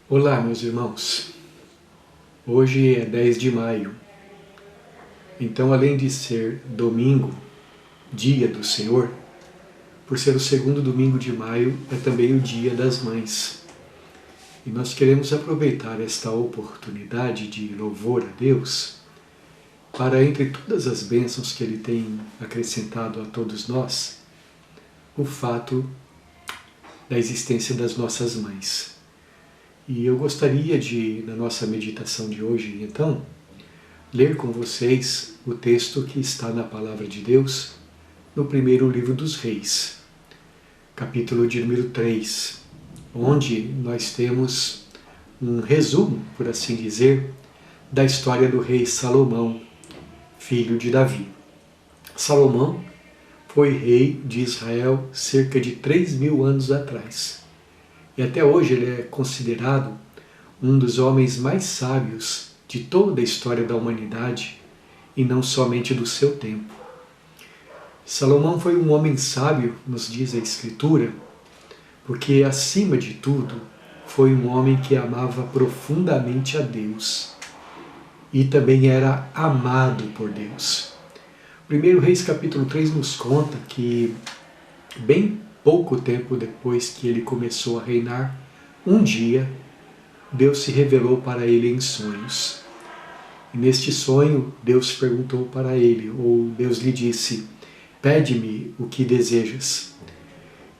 Olá, meus irmãos. Hoje é 10 de maio. Então, além de ser domingo, dia do Senhor, por ser o segundo domingo de maio, é também o dia das mães. E nós queremos aproveitar esta oportunidade de louvor a Deus para, entre todas as bênçãos que Ele tem acrescentado a todos nós, o fato da existência das nossas mães. E eu gostaria de, na nossa meditação de hoje, então, ler com vocês o texto que está na Palavra de Deus, no primeiro livro dos Reis, capítulo de número 3, onde nós temos um resumo, por assim dizer, da história do rei Salomão, filho de Davi. Salomão foi rei de Israel cerca de 3.000 anos atrás. E até hoje ele é considerado um dos homens mais sábios de toda a história da humanidade e não somente do seu tempo. Salomão foi um homem sábio, nos diz a Escritura, porque acima de tudo foi um homem que amava profundamente a Deus e também era amado por Deus. 1 Reis capítulo 3 nos conta que bem pouco tempo depois que ele começou a reinar, um dia Deus se revelou para ele em sonhos. E neste sonho, Deus perguntou para ele, ou Deus lhe disse: pede-me o que desejas.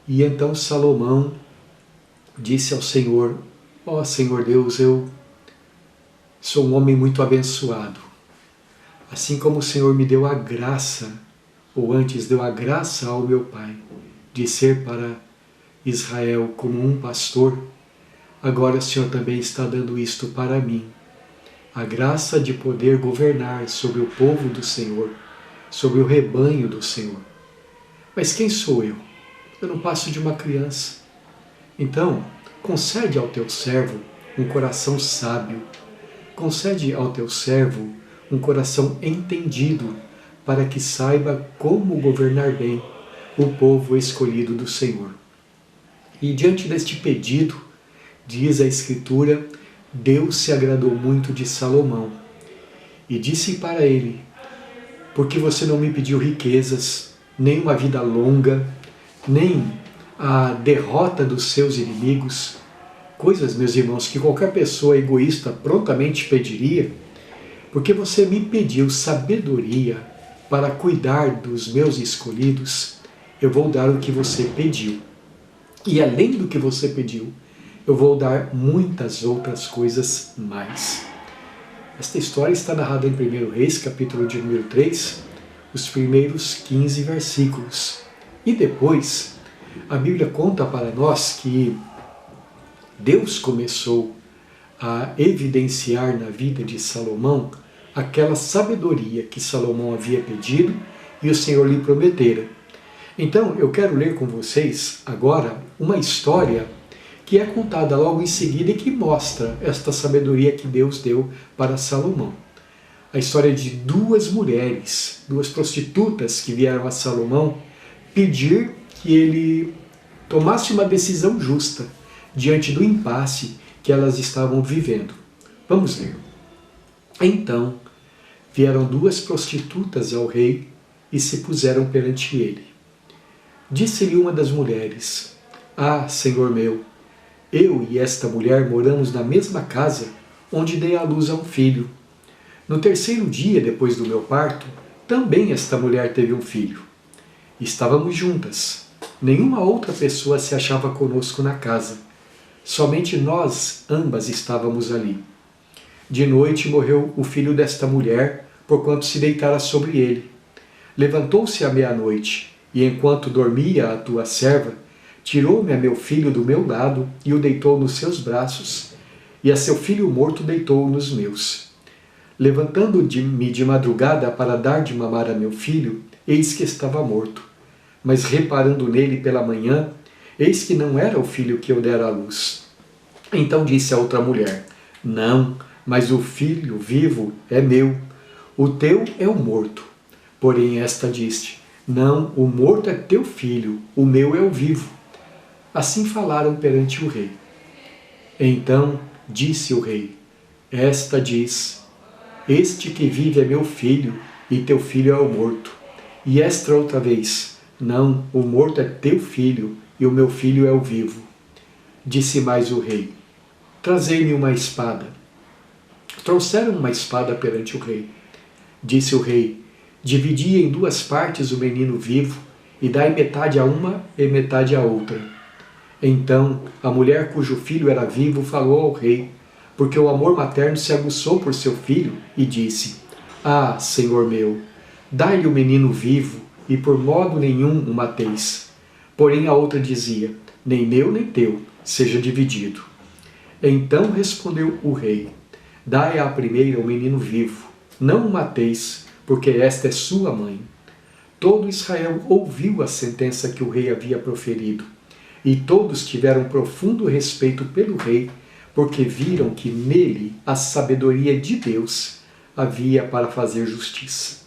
E então Salomão disse ao Senhor: ó Senhor Deus, eu sou um homem muito abençoado. Assim como o Senhor me deu a graça, ou antes deu a graça ao meu pai, de ser para Israel como um pastor, agora o Senhor também está dando isto para mim. A graça de poder governar sobre o povo do Senhor, sobre o rebanho do Senhor. Mas quem sou eu? Eu não passo de uma criança. Então, concede ao teu servo um coração sábio. Concede ao teu servo um coração entendido, para que saiba como governar bem o povo escolhido do Senhor. E diante deste pedido, diz a Escritura, Deus se agradou muito de Salomão e disse para ele: porque você não me pediu riquezas, nem uma vida longa, nem a derrota dos seus inimigos, coisas, meus irmãos, que qualquer pessoa egoísta prontamente pediria, porque você me pediu sabedoria para cuidar dos meus escolhidos, eu vou dar o que você pediu. E além do que você pediu, eu vou dar muitas outras coisas mais. Esta história está narrada em 1 Reis, capítulo de número 3, os primeiros 15 versículos. E depois, a Bíblia conta para nós que Deus começou a evidenciar na vida de Salomão aquela sabedoria que Salomão havia pedido e o Senhor lhe prometera. Então, eu quero ler com vocês agora uma história que é contada logo em seguida e que mostra esta sabedoria que Deus deu para Salomão. A história de duas mulheres, duas prostitutas que vieram a Salomão pedir que ele tomasse uma decisão justa diante do impasse que elas estavam vivendo. Vamos ler. Então, vieram duas prostitutas ao rei e se puseram perante ele. Disse-lhe uma das mulheres: ah, senhor meu, eu e esta mulher moramos na mesma casa onde dei à luz a um filho. No terceiro dia depois do meu parto, também esta mulher teve um filho. Estávamos juntas. Nenhuma outra pessoa se achava conosco na casa. Somente nós ambas estávamos ali. De noite morreu o filho desta mulher, porquanto se deitara sobre ele. Levantou-se à meia-noite, e enquanto dormia a tua serva, tirou-me a meu filho do meu lado e o deitou nos seus braços, e a seu filho morto deitou-o nos meus. Levantando-me de madrugada para dar de mamar a meu filho, eis que estava morto. Mas reparando nele pela manhã, eis que não era o filho que eu dera à luz. Então disse a outra mulher: não, mas o filho vivo é meu, o teu é o morto. Porém esta disse: não, o morto é teu filho, o meu é o vivo. Assim falaram perante o rei. Então Disse o rei: Esta diz: Este que vive é meu filho, e teu filho é o morto. E esta outra vez: Não, o morto é teu filho, e o meu filho é o vivo. Disse mais o rei: Trazei-me uma espada. Trouxeram uma espada perante o rei. Disse o rei: Dividi em duas partes o menino vivo, e dai metade a uma e metade a outra. Então a mulher cujo filho era vivo falou ao rei, porque o amor materno se aguçou por seu filho, e disse: Ah, senhor meu, dai-lhe o menino vivo, e por modo nenhum o mateis. Porém a outra dizia: Nem meu nem teu, seja dividido. Então respondeu o rei: Dai à primeira o menino vivo, não o mateis, porque esta é sua mãe. Todo Israel ouviu a sentença que o rei havia proferido, e todos tiveram profundo respeito pelo rei, porque viram que nele a sabedoria de Deus havia para fazer justiça.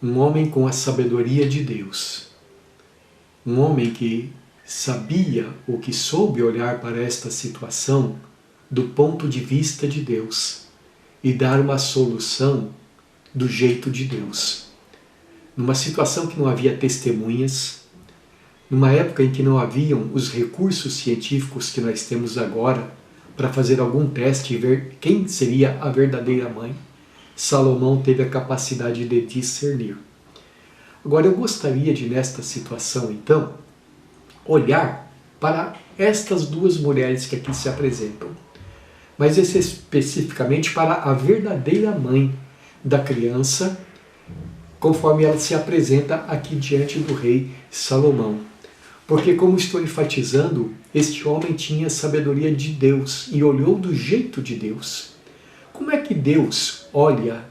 Um homem com a sabedoria de Deus, um homem que sabia ou que soube olhar para esta situação do ponto de vista de Deus e dar uma solução do jeito de Deus. Numa situação que não havia testemunhas, numa época em que não haviam os recursos científicos que nós temos agora para fazer algum teste e ver quem seria a verdadeira mãe, Salomão teve a capacidade de discernir. Agora eu gostaria de, nesta situação então, olhar para estas duas mulheres que aqui se apresentam, mas especificamente para a verdadeira mãe da criança, conforme ela se apresenta aqui diante do rei Salomão. Porque, como estou enfatizando, este homem tinha sabedoria de Deus e olhou do jeito de Deus. Como é que Deus olha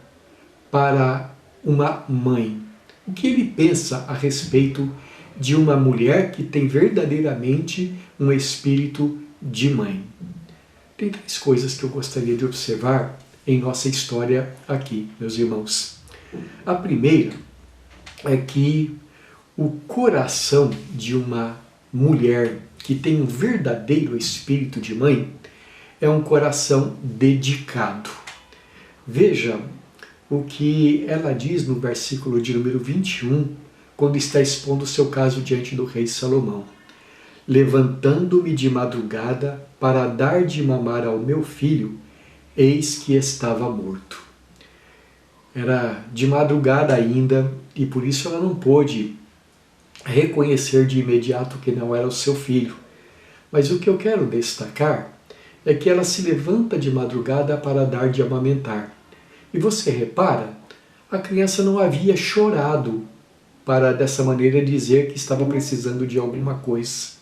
para uma mãe? O que ele pensa a respeito de uma mulher que tem verdadeiramente um espírito de mãe? Tem três coisas que eu gostaria de observar em nossa história aqui, meus irmãos. A primeira é que o coração de uma mulher que tem um verdadeiro espírito de mãe é um coração dedicado. Veja o que ela diz no versículo de número 21, quando está expondo o seu caso diante do rei Salomão. Levantando-me de madrugada para dar de mamar ao meu filho, eis que estava morto. Era de madrugada ainda, e por isso ela não pôde reconhecer de imediato que não era o seu filho. Mas o que eu quero destacar é que ela se levanta de madrugada para dar de amamentar. E você repara, a criança não havia chorado para dessa maneira dizer que estava precisando de alguma coisa.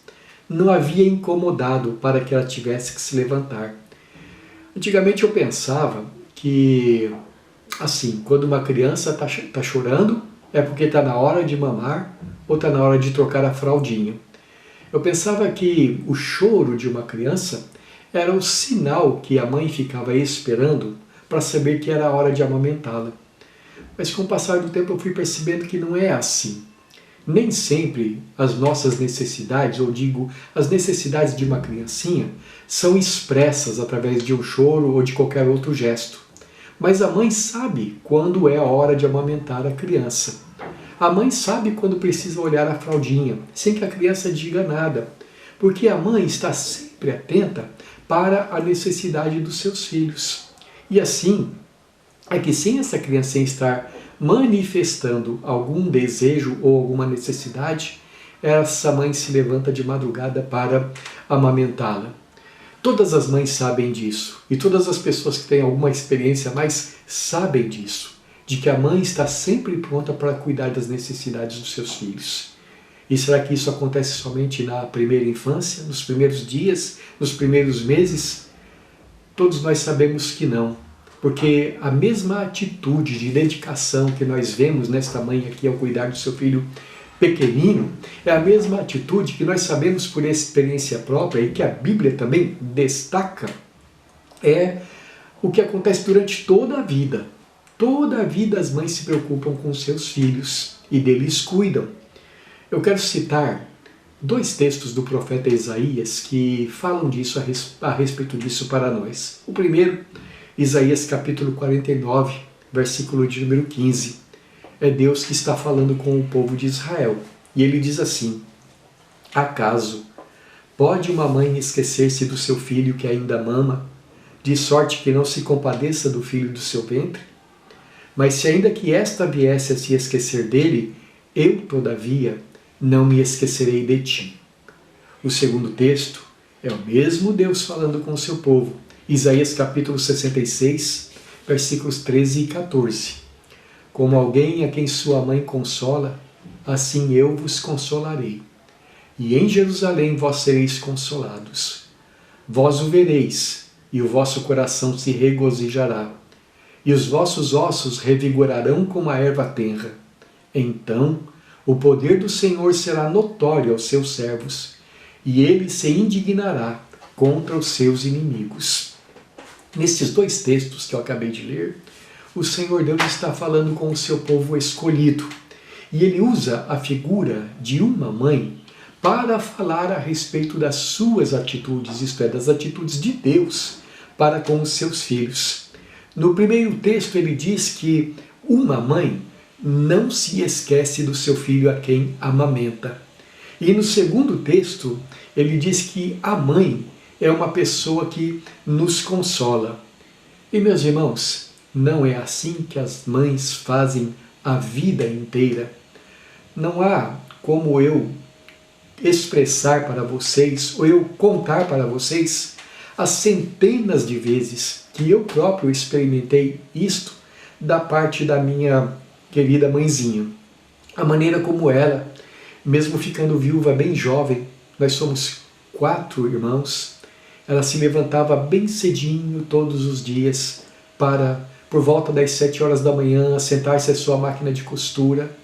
Não havia incomodado para que ela tivesse que se levantar. Antigamente eu pensava que, assim, quando uma criança está chorando, é porque está na hora de mamar ou está na hora de trocar a fraldinha. Eu pensava que o choro de uma criança era o sinal que a mãe ficava esperando para saber que era a hora de amamentá-la. Mas com o passar do tempo eu fui percebendo que não é assim. Nem sempre as nossas necessidades, ou digo, as necessidades de uma criancinha, são expressas através de um choro ou de qualquer outro gesto. Mas a mãe sabe quando é a hora de amamentar a criança. A mãe sabe quando precisa olhar a fraldinha, sem que a criança diga nada, porque a mãe está sempre atenta para a necessidade dos seus filhos. E assim, é que sem essa criancinha estar manifestando algum desejo ou alguma necessidade, essa mãe se levanta de madrugada para amamentá-la. Todas as mães sabem disso, e todas as pessoas que têm alguma experiência mais sabem disso, de que a mãe está sempre pronta para cuidar das necessidades dos seus filhos. E será que isso acontece somente na primeira infância, nos primeiros dias, nos primeiros meses? Todos nós sabemos que não, porque a mesma atitude de dedicação que nós vemos nesta mãe aqui ao cuidar do seu filho pequenino, é a mesma atitude que nós sabemos por experiência própria e que a Bíblia também destaca, é o que acontece durante toda a vida. Toda a vida as mães se preocupam com seus filhos e deles cuidam. Eu quero citar dois textos do profeta Isaías que falam disso, a respeito disso para nós. O primeiro, Isaías capítulo 49, versículo de número 15. É Deus que está falando com o povo de Israel. E ele diz assim: acaso pode uma mãe esquecer-se do seu filho que ainda mama, de sorte que não se compadeça do filho do seu ventre? Mas se ainda que esta viesse a se esquecer dele, eu, todavia, não me esquecerei de ti. O segundo texto é o mesmo Deus falando com o seu povo. Isaías capítulo 66, versículos 13 e 14. Como alguém a quem sua mãe consola, assim eu vos consolarei. E em Jerusalém vós sereis consolados. Vós o vereis, e o vosso coração se regozijará, e os vossos ossos revigorarão como a erva tenra. Então o poder do Senhor será notório aos seus servos, e ele se indignará contra os seus inimigos. Nesses dois textos que eu acabei de ler, o Senhor Deus está falando com o seu povo escolhido, e ele usa a figura de uma mãe para falar a respeito das suas atitudes, isto é, das atitudes de Deus para com os seus filhos. No primeiro texto ele diz que uma mãe não se esquece do seu filho a quem amamenta. E no segundo texto ele diz que a mãe é uma pessoa que nos consola. E meus irmãos, não é assim que as mães fazem a vida inteira. Não há como eu expressar para vocês, ou eu contar para vocês, as centenas de vezes que eu próprio experimentei isto da parte da minha querida mãezinha. A maneira como ela, mesmo ficando viúva bem jovem, nós somos 4 irmãos, ela se levantava bem cedinho todos os dias para, por volta das 7 horas da manhã, sentar-se à sua máquina de costura,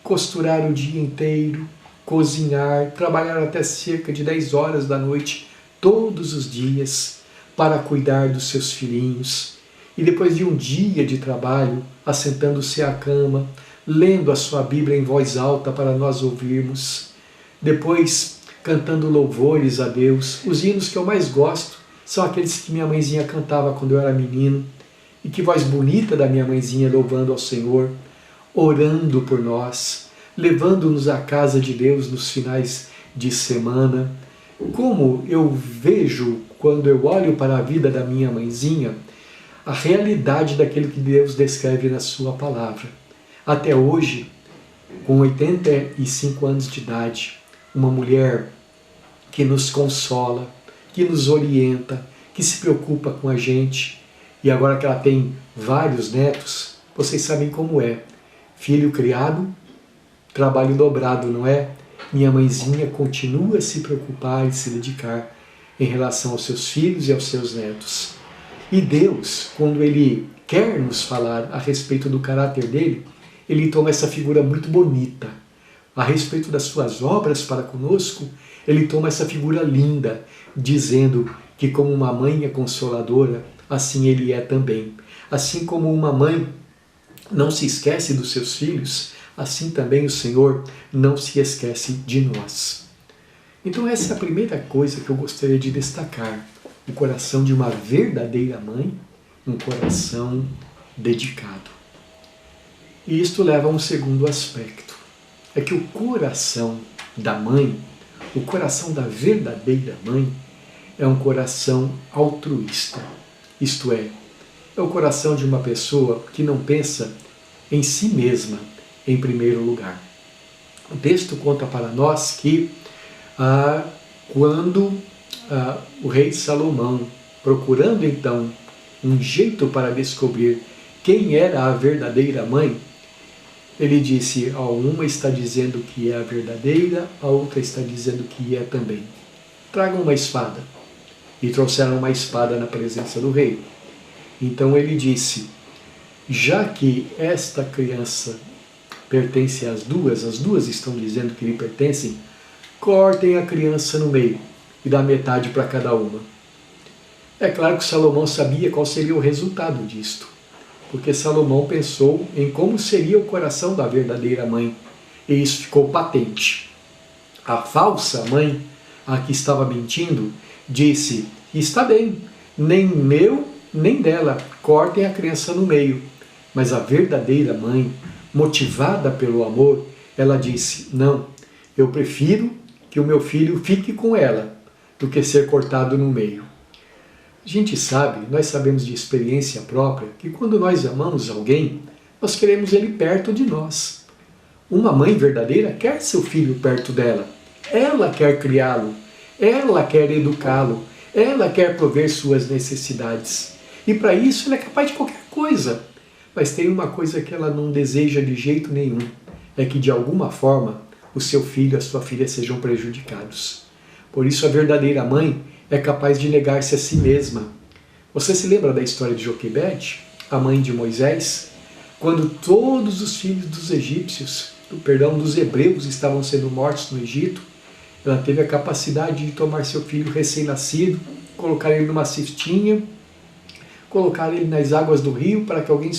costurar o dia inteiro, cozinhar, trabalhar até cerca de 10 horas da noite, todos os dias, para cuidar dos seus filhinhos. E depois de um dia de trabalho, assentando-se à cama, lendo a sua Bíblia em voz alta para nós ouvirmos. Depois, cantando louvores a Deus. Os hinos que eu mais gosto são aqueles que minha mãezinha cantava quando eu era menino. E que voz bonita da minha mãezinha louvando ao Senhor, orando por nós, levando-nos à casa de Deus nos finais de semana. Como eu vejo, quando eu olho para a vida da minha mãezinha, a realidade daquilo que Deus descreve na sua palavra. Até hoje, com 85 anos de idade, uma mulher que nos consola, que nos orienta, que se preocupa com a gente. E agora que ela tem vários netos, vocês sabem como é. Filho criado, trabalho dobrado, não é? Minha mãezinha continua a se preocupar e se dedicar em relação aos seus filhos e aos seus netos. E Deus, quando Ele quer nos falar a respeito do caráter dele, Ele toma essa figura muito bonita. A respeito das suas obras para conosco, Ele toma essa figura linda, dizendo que como uma mãe é consoladora, assim Ele é também. Assim como uma mãe não se esquece dos seus filhos, assim também o Senhor não se esquece de nós. Então essa é a primeira coisa que eu gostaria de destacar. O coração de uma verdadeira mãe, um coração dedicado. E isto leva a um segundo aspecto. É que o coração da mãe, o coração da verdadeira mãe, é um coração altruísta. Isto é o coração de uma pessoa que não pensa em si mesma em primeiro lugar. O texto conta para nós que quando o rei Salomão, procurando então um jeito para descobrir quem era a verdadeira mãe, ele disse: uma está dizendo que é a verdadeira, a outra está dizendo que é também. Tragam uma espada. E trouxeram uma espada na presença do rei. Então ele disse: já que esta criança pertence às duas estão dizendo que lhe pertencem, cortem a criança no meio e dá metade para cada uma. É claro que Salomão sabia qual seria o resultado disto, porque Salomão pensou em como seria o coração da verdadeira mãe, e isso ficou patente. A falsa mãe, a que estava mentindo, disse: está bem, nem meu nem dela, cortem a criança no meio. Mas a verdadeira mãe, motivada pelo amor, ela disse: não, eu prefiro que o meu filho fique com ela do que ser cortado no meio. A gente sabe, nós sabemos de experiência própria, que quando nós amamos alguém, nós queremos ele perto de nós. Uma mãe verdadeira quer seu filho perto dela. Ela quer criá-lo, ela quer educá-lo, ela quer prover suas necessidades. E para isso ela é capaz de qualquer coisa. Mas tem uma coisa que ela não deseja de jeito nenhum, é que de alguma forma o seu filho e a sua filha sejam prejudicados. Por isso a verdadeira mãe é capaz de negar-se a si mesma. Você se lembra da história de Joquebede, a mãe de Moisés? Quando todos os filhos dos egípcios, dos hebreus estavam sendo mortos no Egito, ela teve a capacidade de tomar seu filho recém-nascido, colocar ele numa cestinha, colocar ele nas águas do rio para que alguém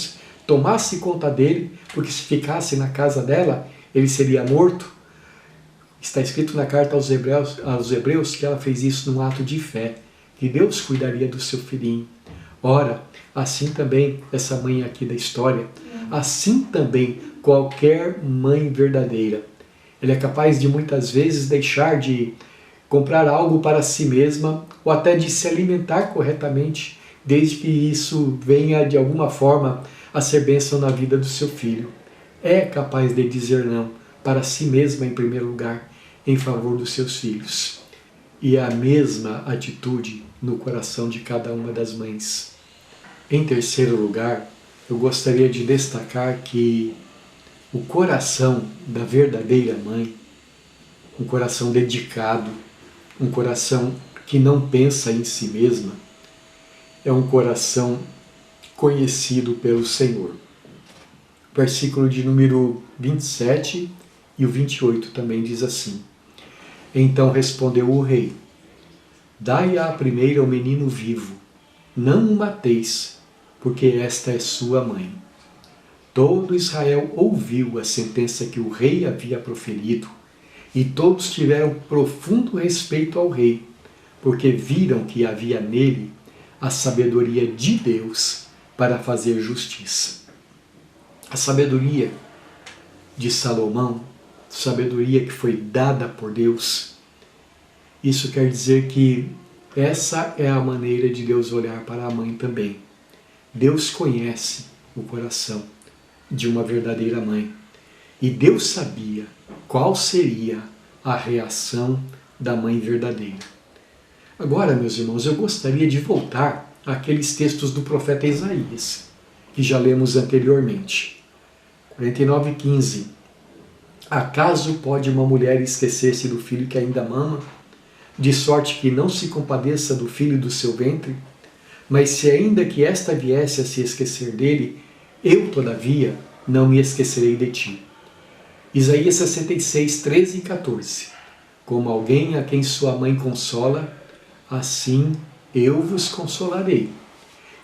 tomasse conta dele, porque se ficasse na casa dela, ele seria morto. Está escrito na carta aos Hebreus que ela fez isso num ato de fé, que Deus cuidaria do seu filhinho. Ora, assim também essa mãe aqui da história, assim também qualquer mãe verdadeira, ela é capaz de muitas vezes deixar de comprar algo para si mesma ou até de se alimentar corretamente, desde que isso venha de alguma forma a ser bênção na vida do seu filho. É capaz de dizer não para si mesma em primeiro lugar, em favor dos seus filhos. E é a mesma atitude no coração de cada uma das mães. Em terceiro lugar, eu gostaria de destacar que o coração da verdadeira mãe, um coração dedicado, um coração que não pensa em si mesma, é um coração conhecido pelo Senhor. Versículo de número 27 e o 28 também diz assim: então respondeu o rei: dai-a primeiro ao menino vivo, não o mateis, porque esta é sua mãe. Todo Israel ouviu a sentença que o rei havia proferido, e todos tiveram profundo respeito ao rei, porque viram que havia nele a sabedoria de Deus para fazer justiça. A sabedoria de Salomão, sabedoria que foi dada por Deus, isso quer dizer que essa é a maneira de Deus olhar para a mãe também. Deus conhece o coração de uma verdadeira mãe. E Deus sabia qual seria a reação da mãe verdadeira. Agora, meus irmãos, eu gostaria de voltar àqueles textos do profeta Isaías, que já lemos anteriormente. 49:15. Acaso pode uma mulher esquecer-se do filho que ainda mama, de sorte que não se compadeça do filho do seu ventre? Mas se ainda que esta viesse a se esquecer dele, eu, todavia, não me esquecerei de ti. Isaías 66, 13 e 14. Como alguém a quem sua mãe consola, assim eu vos consolarei.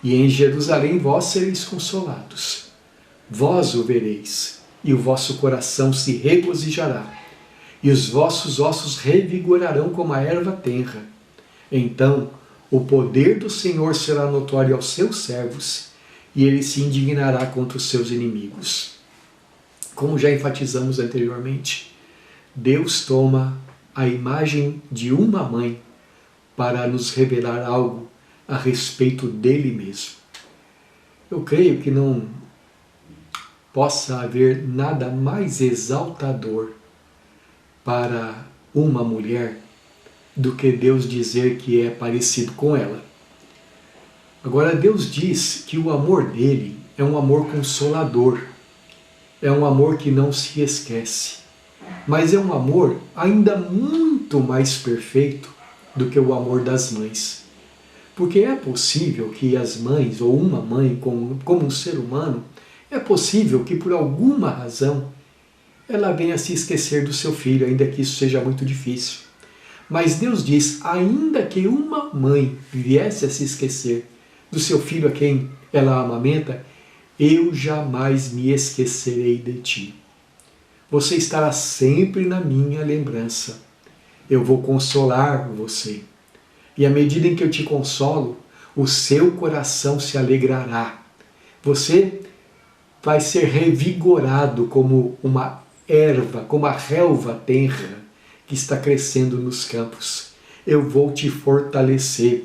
E em Jerusalém vós sereis consolados. Vós o vereis, e o vosso coração se regozijará, e os vossos ossos revigorarão como a erva tenra. Então o poder do Senhor será notório aos seus servos, e ele se indignará contra os seus inimigos. Como já enfatizamos anteriormente, Deus toma a imagem de uma mãe para nos revelar algo a respeito dele mesmo. Eu creio que não possa haver nada mais exaltador para uma mulher do que Deus dizer que é parecido com ela. Agora, Deus diz que o amor dele é um amor consolador, é um amor que não se esquece, mas é um amor ainda muito mais perfeito do que o amor das mães. Porque é possível que as mães, ou uma mãe como um ser humano, é possível que por alguma razão ela venha se esquecer do seu filho, ainda que isso seja muito difícil. Mas Deus diz, ainda que uma mãe viesse a se esquecer do seu filho a quem ela amamenta, eu jamais me esquecerei de ti. Você estará sempre na minha lembrança. eu vou consolar você. E à medida em que eu te consolo, o seu coração se alegrará. Você vai ser revigorado como uma erva, como a relva tenra que está crescendo nos campos. Eu vou te fortalecer.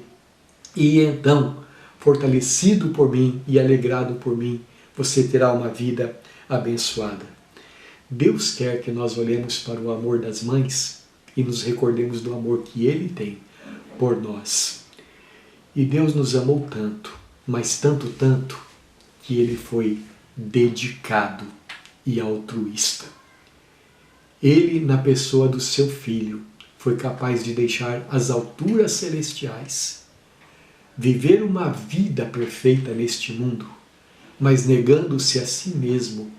E então, fortalecido por mim e alegrado por mim, você terá uma vida abençoada. Deus quer que nós olhemos para o amor das mães e nos recordemos do amor que Ele tem por nós. E Deus nos amou tanto, mas tanto, tanto, que Ele foi dedicado e altruísta. Ele, na pessoa do seu Filho, foi capaz de deixar as alturas celestiais, viver uma vida perfeita neste mundo, mas negando-se a si mesmo,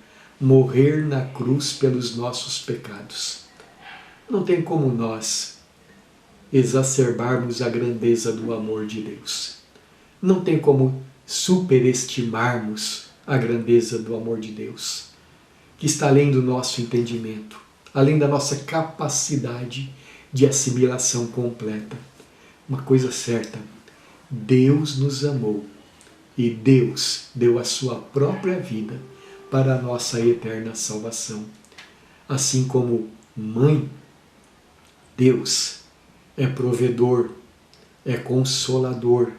morrer na cruz pelos nossos pecados. Não tem como nós exacerbarmos a grandeza do amor de Deus. Não tem como superestimarmos a grandeza do amor de Deus, que está além do nosso entendimento, além da nossa capacidade de assimilação completa. Uma coisa certa, Deus nos amou e Deus deu a sua própria vida para a nossa eterna salvação. Assim como mãe, Deus é provedor, é consolador.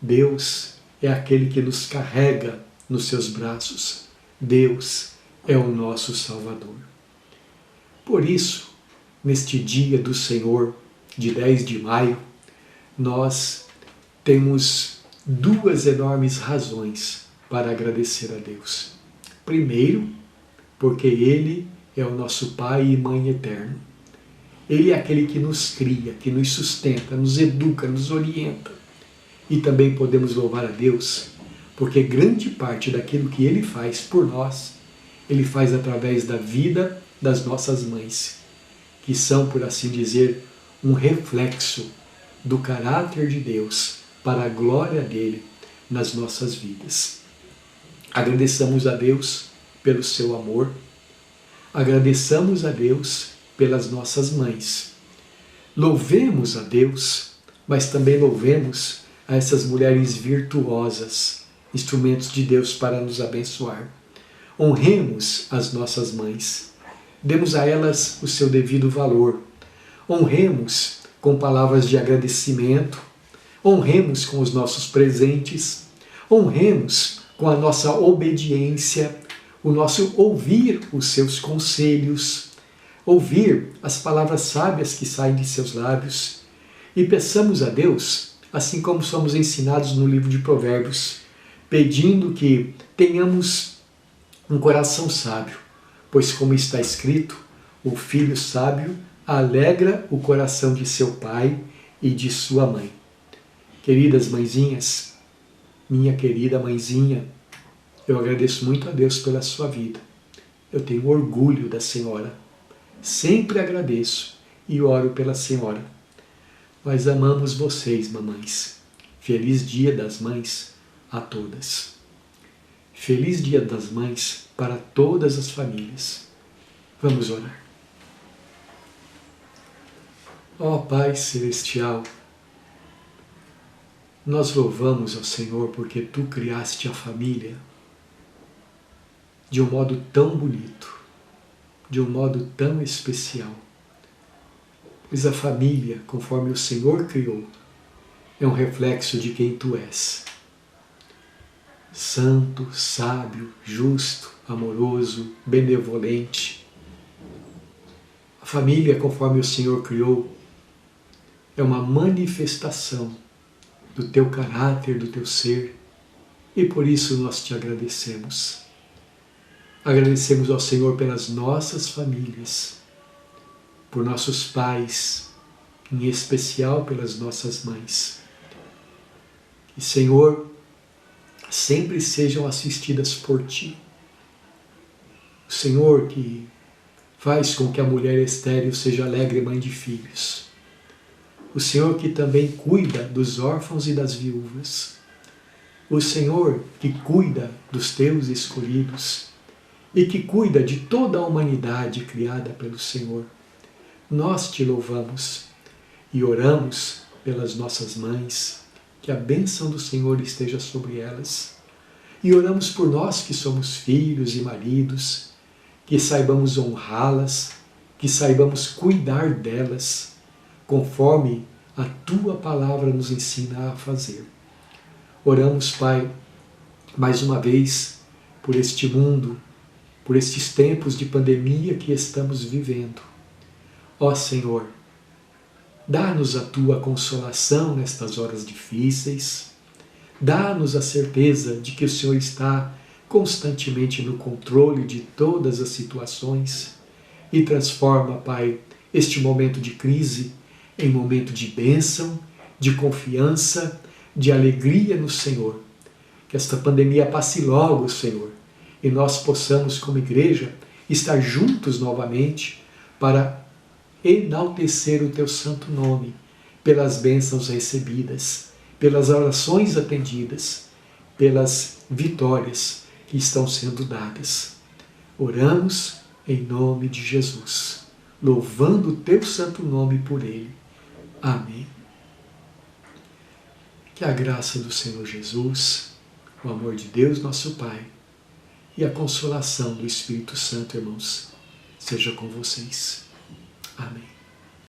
Deus é aquele que nos carrega nos seus braços. Deus é o nosso Salvador. Por isso, neste dia do Senhor, de 10 de maio, nós temos duas enormes razões para agradecer a Deus. Primeiro, porque Ele é o nosso Pai e Mãe eterno. Ele é aquele que nos cria, que nos sustenta, nos educa, nos orienta. E também podemos louvar a Deus, porque grande parte daquilo que Ele faz por nós, Ele faz através da vida das nossas mães, que são, por assim dizer, um reflexo do caráter de Deus para a glória dele nas nossas vidas. Agradeçamos a Deus pelo seu amor, agradeçamos a Deus pelas nossas mães. Louvemos a Deus, mas também louvemos a essas mulheres virtuosas, instrumentos de Deus para nos abençoar. Honremos as nossas mães, demos a elas o seu devido valor, honremos com palavras de agradecimento, honremos com os nossos presentes, honremos com a nossa obediência, o nosso ouvir os seus conselhos, ouvir as palavras sábias que saem de seus lábios e peçamos a Deus, assim como somos ensinados no livro de Provérbios, pedindo que tenhamos um coração sábio, pois como está escrito, o filho sábio alegra o coração de seu pai e de sua mãe. Queridas mãezinhas, minha querida mãezinha, eu agradeço muito a Deus pela sua vida. Eu tenho orgulho da senhora. Sempre agradeço e oro pela senhora. Nós amamos vocês, mamães. Feliz Dia das Mães a todas. Feliz Dia das Mães para todas as famílias. Vamos orar. Ó Pai Celestial, nós louvamos ao Senhor porque Tu criaste a família de um modo tão bonito, de um modo tão especial. Pois a família, conforme o Senhor criou, é um reflexo de quem Tu és. Santo, sábio, justo, amoroso, benevolente. A família, conforme o Senhor criou, é uma manifestação do Teu caráter, do Teu ser, e por isso nós Te agradecemos. Agradecemos ao Senhor pelas nossas famílias, por nossos pais, em especial pelas nossas mães. Que, Senhor, sempre sejam assistidas por Ti. O Senhor que faz com que a mulher estéril seja alegre mãe de filhos. O Senhor que também cuida dos órfãos e das viúvas. O Senhor que cuida dos Teus escolhidos e que cuida de toda a humanidade criada pelo Senhor. nós te louvamos e oramos pelas nossas mães, que a bênção do Senhor esteja sobre elas. E oramos por nós que somos filhos e maridos, que saibamos honrá-las, que saibamos cuidar delas, conforme a Tua palavra nos ensina a fazer. Oramos, Pai, mais uma vez, por este mundo, por estes tempos de pandemia que estamos vivendo. Ó Senhor, dá-nos a Tua consolação nestas horas difíceis, dá-nos a certeza de que o Senhor está constantemente no controle de todas as situações e transforma, Pai, este momento de crise em momento de bênção, de confiança, de alegria no Senhor. Que esta pandemia passe logo, Senhor, e nós possamos, como igreja, estar juntos novamente para enaltecer o Teu santo nome pelas bênçãos recebidas, pelas orações atendidas, pelas vitórias que estão sendo dadas. Oramos em nome de Jesus, louvando o Teu santo nome por Ele. Amém. Que a graça do Senhor Jesus, o amor de Deus, nosso Pai, e a consolação do Espírito Santo, irmãos, seja com vocês. Amém.